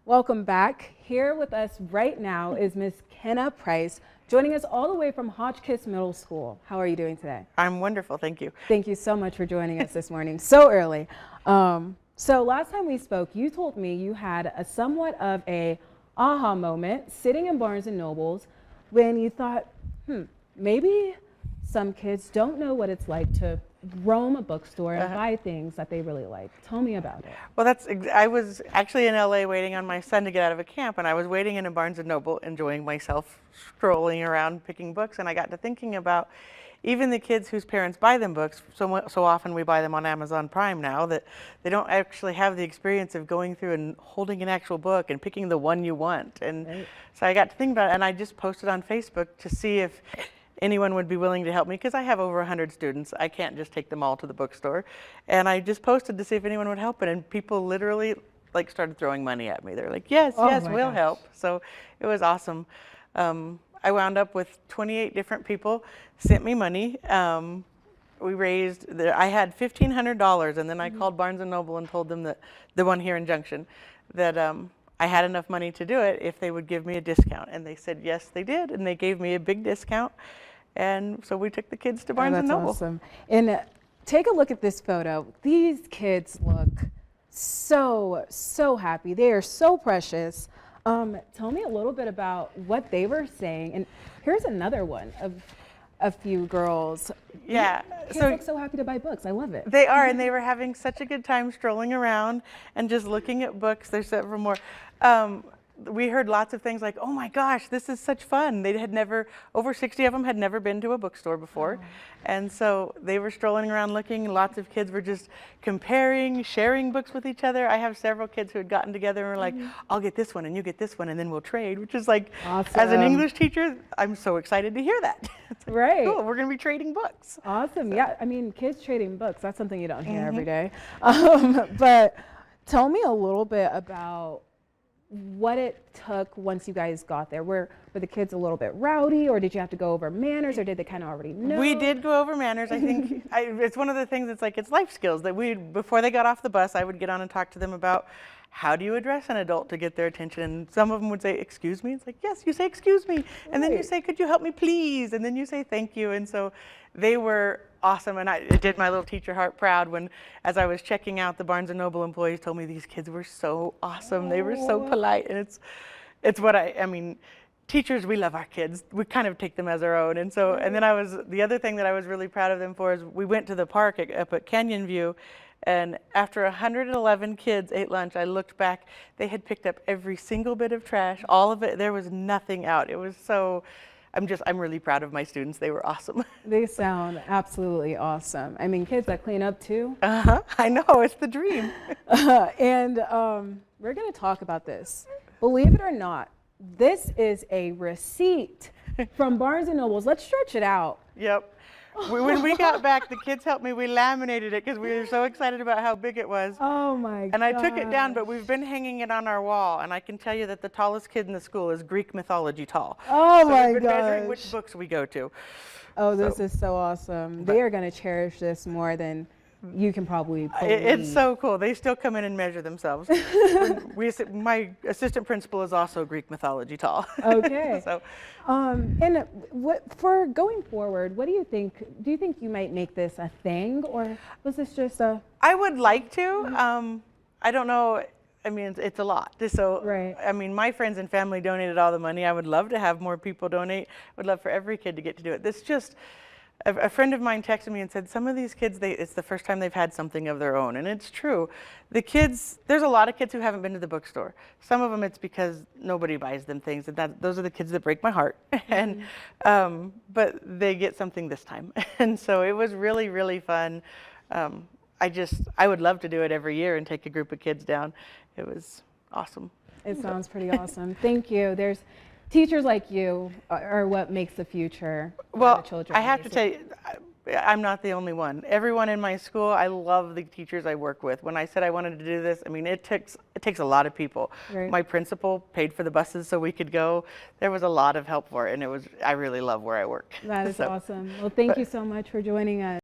Welcome back. Here with us right now is Miss Kenna Price, joining us all the way from Hotchkiss Middle School. How are you doing today? I'm wonderful, thank you. Thank you so much for joining us this morning, so early. So last time we spoke, you told me you had a somewhat of a aha moment sitting in Barnes & Nobles when you thought, maybe some kids don't know what it's like to roam a bookstore and buy things that they really like. Tell me about it. Well, I was actually in LA waiting on my son to get out of a camp, and I was waiting in a Barnes & Noble, enjoying myself, strolling around picking books, and I got to thinking about even the kids whose parents buy them books. So often we buy them on Amazon Prime now that they don't actually have the experience of going through and holding an actual book and picking the one you want. And so I got to think about it, and I just posted on Facebook to see if anyone would be willing to help me, because I have over 100 students. I can't just take them all to the bookstore. And I just posted to see if anyone would help it, and people literally started throwing money at me. They're like, yes, yes, we'll help. So it was awesome. I wound up with 28 different people sent me money. We raised, I had $1,500, and then I called Barnes & Noble and told them that, the one here in Junction, that I had enough money to do it if they would give me a discount. And they said yes, they did, and they gave me a big discount. And so we took the kids to Barnes & Noble. That's awesome. And take a look at this photo. These kids look so happy. They are so precious. Tell me a little bit about what they were saying. And here's another one of a few girls. Yeah. Kids look so happy to buy books. I love it. They are, and they were having such a good time strolling around and just looking at books. There's several more. We heard lots of things like, oh my gosh, this is such fun. They had never, over 60 of them had never been to a bookstore before. And so they were strolling around looking. Lots of kids were just comparing, sharing books with each other. I have several kids who had gotten together and were like, I'll get this one and you get this one and then we'll trade, which is like, awesome. As an English teacher, I'm so excited to hear that. It's like, right. Cool, we're going to be trading books. Awesome. So. Yeah, I mean, kids trading books, that's something you don't hear every day. But tell me a little bit about what it took once you guys got there. Were the kids a little bit rowdy, or did you have to go over manners, or did they kind of already know? We did go over manners. I think it's one of the things, it's life skills that before they got off the bus, I would get on and talk to them about how do you address an adult to get their attention. And some of them would say, excuse me. It's like, yes, you say, excuse me. And then you say, could you help me please? And then you say, thank you. And so they were awesome. And it did my little teacher heart proud when, as I was checking out, the Barnes & Noble employees told me these kids were so awesome. They were so polite. And it's what I mean, teachers, we love our kids. We kind of take them as our own. And so, and then the other thing that I was really proud of them for is we went to the park up at Canyon View. And after 111 kids ate lunch, I looked back, they had picked up every single bit of trash, all of it. There was nothing out. It was so, I'm really proud of my students. They were awesome. They sound absolutely awesome. I mean, kids that clean up too. I know, it's the dream. And we're gonna talk about this. Believe it or not, this is a receipt from Barnes & Nobles. Let's stretch it out. Yep. When we got back, the kids helped me. We laminated it because we were so excited about how big it was. Oh my god. And I took it down, but we've been hanging it on our wall. And I can tell you that the tallest kid in the school is Greek mythology tall. Oh so my we've been gosh. measuring which books we go to. Oh, this is so awesome. They are going to cherish this more than you can probably believe. It's so cool. They still come in and measure themselves. My assistant principal is also Greek mythology tall. Okay. So, and for going forward, what do you think? Do you think you might make this a thing, or was this just a? I would like to. I don't know. I mean, it's a lot. So, right. I mean, my friends and family donated all the money. I would love to have more people donate. I would love for every kid to get to do it. This just. A friend of mine texted me and said, some of these kids, it's the first time they've had something of their own. And it's true. The kids, there's a lot of kids who haven't been to the bookstore. Some of them it's because nobody buys them things. And those are the kids that break my heart. And, but they get something this time. And so it was really, really fun. I would love to do it every year and take a group of kids down. It was awesome. It sounds pretty awesome. Thank you. Teachers like you are what makes the future of the children. I have to tell you, I'm not the only one. Everyone in my school, I love the teachers I work with. When I said I wanted to do this, I mean, it takes a lot of people. Right. My principal paid for the buses so we could go. There was a lot of help for it, and I really love where I work. That is awesome. Well, thank you so much for joining us.